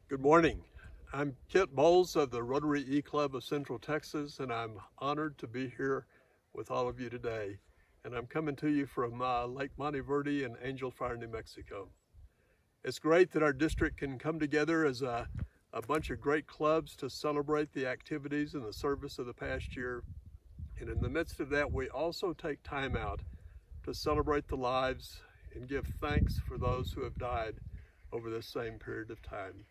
Good morning. I'm Kit Bohls of the Rotary E-Club of Central Texas, and I'm honored to be here with all of you today. And I'm coming to you from Lake Monteverde in Angel Fire, New Mexico. It's great that our district can come together as a bunch of great clubs to celebrate the activities and the service of the past year. And in the midst of that, we also take time out to celebrate the lives and give thanks for those who have died over this same period of time.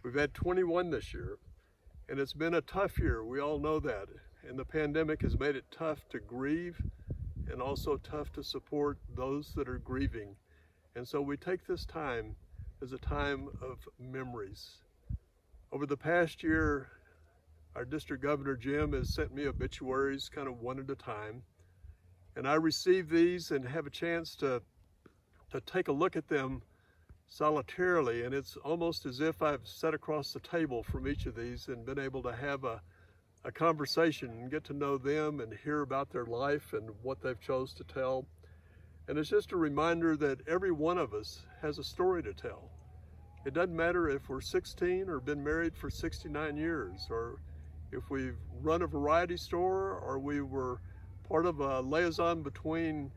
We've had 21 this year, and it's been a tough year. We all know that. And the pandemic has made it tough to grieve and also tough to support those that are grieving. And so we take this time as a time of memories. Over the past year, our district governor, Jim, has sent me obituaries kind of one at a time. And I receive these and have a chance to take a look at them solitarily, and it's almost as if I've sat across the table from each of these and been able to have a conversation and get to know them and hear about their life and what they've chose to tell. And it's just a reminder that every one of us has a story to tell. It doesn't matter if we're 16 or been married for 69 years, or if we've run a variety store, or we were part of a liaison between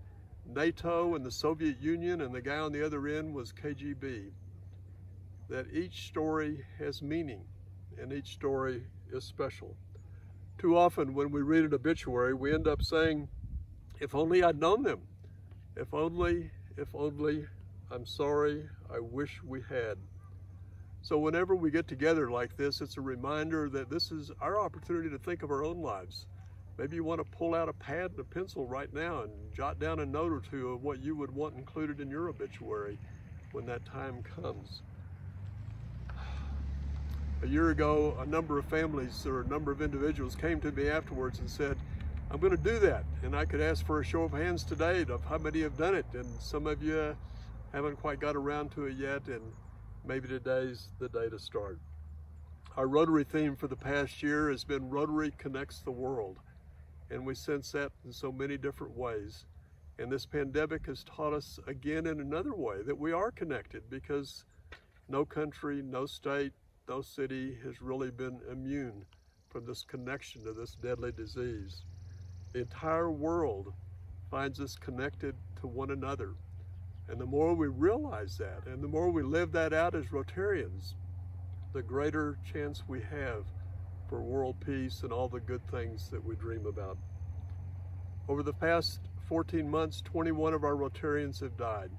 NATO and the Soviet Union, and the guy on the other end was KGB. That each story has meaning, and each story is special. Too often when we read an obituary, we end up saying, if only I'd known them. If only, I'm sorry, I wish we had. So whenever we get together like this, it's a reminder that this is our opportunity to think of our own lives. Maybe you want to pull out a pad and a pencil right now and jot down a note or two of what you would want included in your obituary when that time comes. A year ago, a number of families or a number of individuals came to me afterwards and said, I'm going to do that. And I could ask for a show of hands today of how many have done it. And some of you haven't quite got around to it yet, and maybe today's the day to start. Our Rotary theme for the past year has been Rotary Connects the World. And we sense that in so many different ways. And this pandemic has taught us again in another way that we are connected, because no country, no state, no city has really been immune from this connection to this deadly disease. The entire world finds us connected to one another. And the more we realize that, and the more we live that out as Rotarians, the greater chance we have for world peace and all the good things that we dream about. Over the past 14 months, 21 of our Rotarians have died.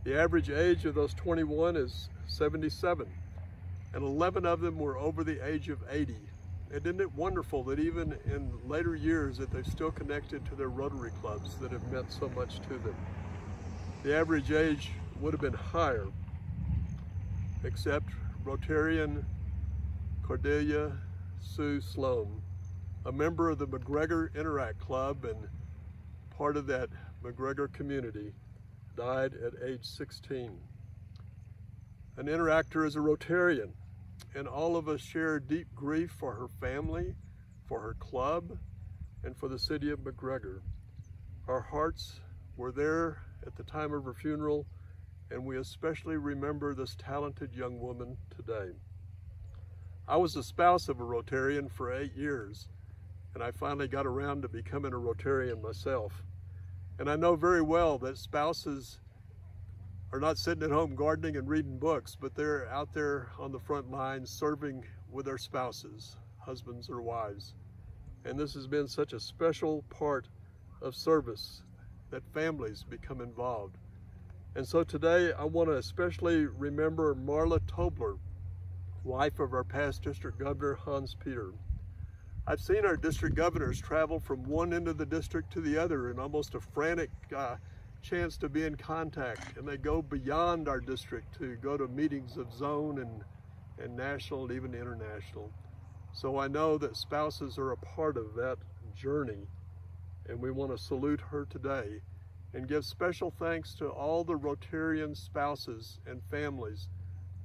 The average age of those 21 is 77, and 11 of them were over the age of 80. And isn't it wonderful that even in later years that they've still connected to their Rotary clubs that have meant so much to them. The average age would have been higher, except Rotarian Cordelia Sue Sloan, a member of the McGregor Interact Club and part of that McGregor community, died at age 16. An interactor is a Rotarian, and all of us share deep grief for her family, for her club, and for the city of McGregor. Our hearts were there at the time of her funeral, and we especially remember this talented young woman today. I was the spouse of a Rotarian for 8 years, and I finally got around to becoming a Rotarian myself. And I know very well that spouses are not sitting at home gardening and reading books, but they're out there on the front lines serving with their spouses, husbands or wives. And this has been such a special part of service that families become involved. And so today I want to especially remember Marla Tobler, wife of our past district governor, Hans Peter. I've seen our district governors travel from one end of the district to the other in almost a frantic chance to be in contact, and they go beyond our district to go to meetings of zone and national and even international. So I know that spouses are a part of that journey, and we want to salute her today and give special thanks to all the Rotarian spouses and families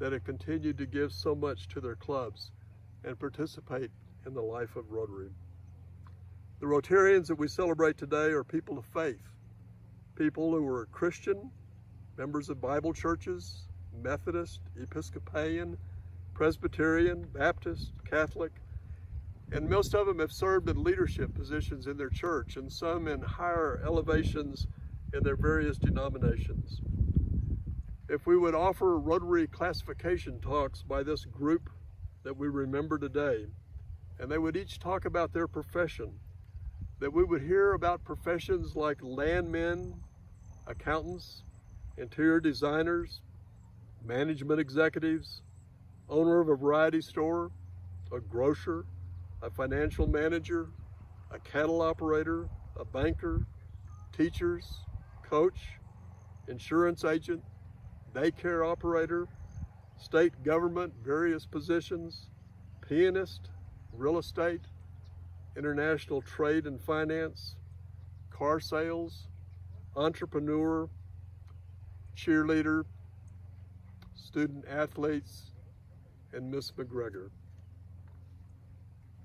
that have continued to give so much to their clubs and participate in the life of Rotary. The Rotarians that we celebrate today are people of faith, people who are Christian, members of Bible churches, Methodist, Episcopalian, Presbyterian, Baptist, Catholic, and most of them have served in leadership positions in their church and some in higher elevations in their various denominations. If we would offer Rotary classification talks by this group that we remember today, and they would each talk about their profession, that we would hear about professions like landmen, accountants, interior designers, management executives, owner of a variety store, a grocer, a financial manager, a cattle operator, a banker, teachers, coach, insurance agent, daycare operator, state government, various positions, pianist, real estate, international trade and finance, car sales, entrepreneur, cheerleader, student athletes, and Miss McGregor.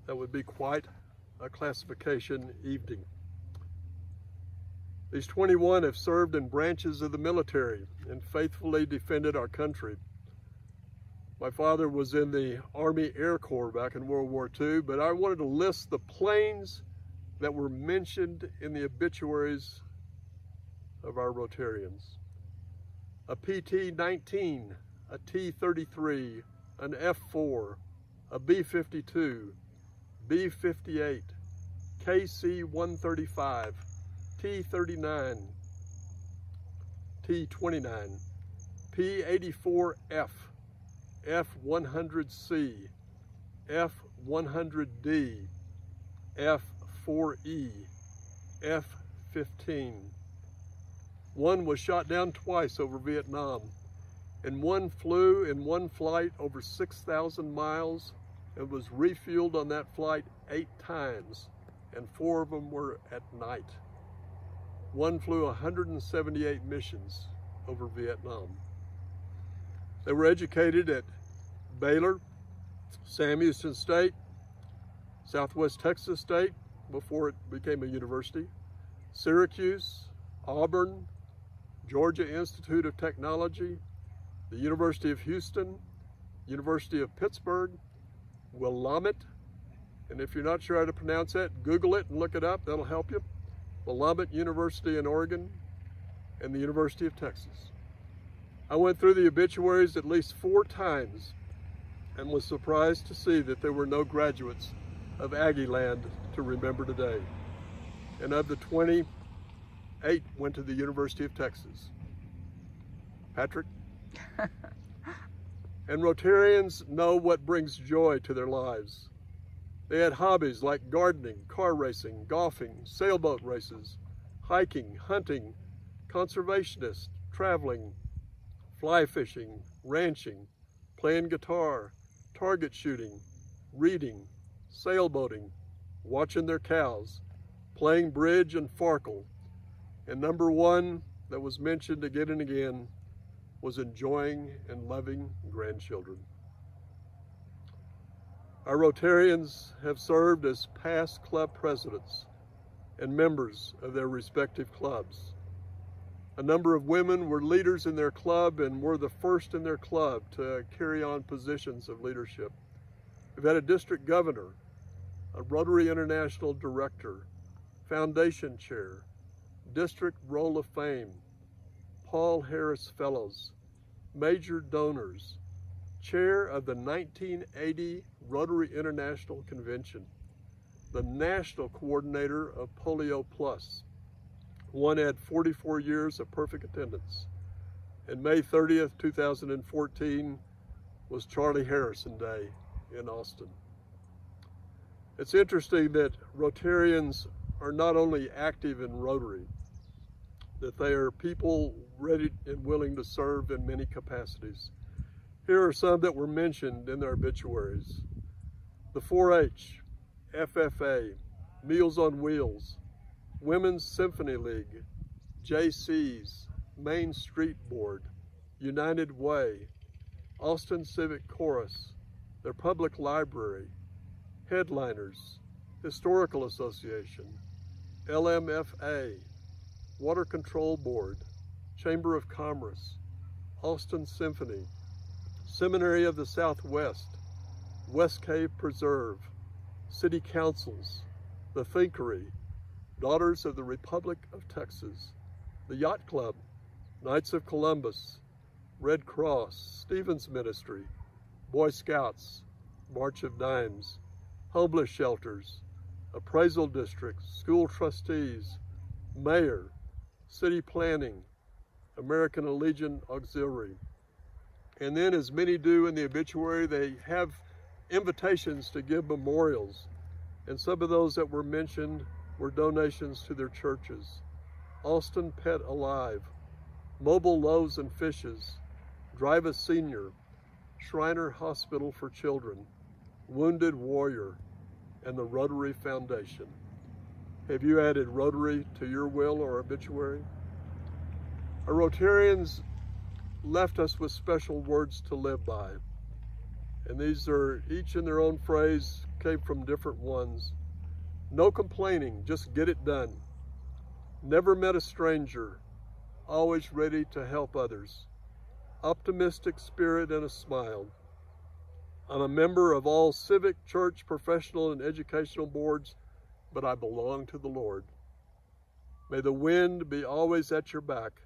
That would be quite a classification evening. These 21 have served in branches of the military and faithfully defended our country. My father was in the Army Air Corps back in World War II, but I wanted to list the planes that were mentioned in the obituaries of our Rotarians. A PT-19, a T-33, an F-4, a B-52, B-58, KC-135, T-39, T-29, P-84F, F-100C, F-100D, F-4E, F-15. One was shot down twice over Vietnam, and one flew in one flight over 6,000 miles and was refueled on that flight 8 times, and 4 of them were at night. One flew 178 missions over Vietnam. They were educated at Baylor, Sam Houston State, Southwest Texas State, before it became a university, Syracuse, Auburn, Georgia Institute of Technology, the University of Houston, University of Pittsburgh, Willamette, and if you're not sure how to pronounce that, Google it and look it up, that'll help you. Willamette University in Oregon, and the University of Texas. I went through the obituaries at least 4 times and was surprised to see that there were no graduates of Aggie Land to remember today. And of the 20, 8 went to the University of Texas. Patrick? And Rotarians know what brings joy to their lives. They had hobbies like gardening, car racing, golfing, sailboat races, hiking, hunting, conservationist, traveling, fly fishing, ranching, playing guitar, target shooting, reading, sailboating, watching their cows, playing bridge and farkle. And number 1 that was mentioned again and again was enjoying and loving grandchildren. Our Rotarians have served as past club presidents and members of their respective clubs. A number of women were leaders in their club and were the first in their club to carry on positions of leadership. We've had a district governor, a Rotary International director, foundation chair, district roll of fame, Paul Harris Fellows, major donors, chair of the 1980 Rotary International Convention, the national coordinator of Polio Plus. One had 44 years of perfect attendance. And May 30th, 2014 was Charlie Harrison Day in Austin. It's interesting that Rotarians are not only active in Rotary, that they are people ready and willing to serve in many capacities. Here are some that were mentioned in their obituaries. The 4-H, FFA, Meals on Wheels, Women's Symphony League, JC's, Main Street Board, United Way, Austin Civic Chorus, their public library, Headliners, Historical Association, LMFA, Water Control Board, Chamber of Commerce, Austin Symphony, Seminary of the Southwest, West Cave Preserve, City Councils, the Thinkery, Daughters of the Republic of Texas, the Yacht Club, Knights of Columbus, Red Cross, Stevens Ministry, Boy Scouts, March of Dimes, homeless shelters, appraisal districts, school trustees, mayor, city planning, American Legion Auxiliary. And then, as many do in the obituary, they have invitations to give memorials. And some of those that were mentioned were donations to their churches. Austin Pet Alive, Mobile Loaves and Fishes, Drive a Senior, Shriner Hospital for Children, Wounded Warrior, and the Rotary Foundation. Have you added Rotary to your will or obituary? Our Rotarians left us with special words to live by. And these are, each in their own phrase, came from different ones. No complaining, just get it done. Never met a stranger, always ready to help others. Optimistic spirit and a smile. I'm a member of all civic, church, professional, and educational boards, but I belong to the Lord. May the wind be always at your back.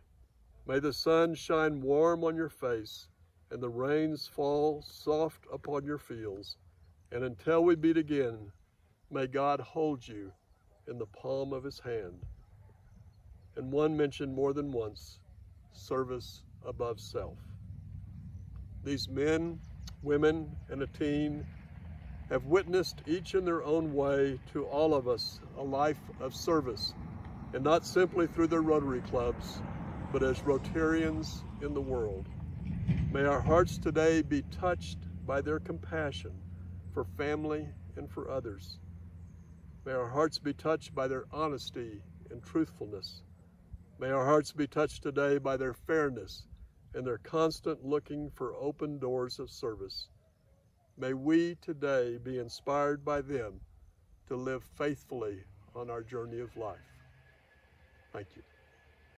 May the sun shine warm on your face, and the rains fall soft upon your fields. And until we meet again, may God hold you in the palm of his hand. And one mentioned more than once, service above self. These men, women, and a teen have witnessed, each in their own way, to all of us a life of service, and not simply through their Rotary clubs, but as Rotarians in the world. May our hearts today be touched by their compassion for family and for others. May our hearts be touched by their honesty and truthfulness. May our hearts be touched today by their fairness and their constant looking for open doors of service. May we today be inspired by them to live faithfully on our journey of life. Thank you.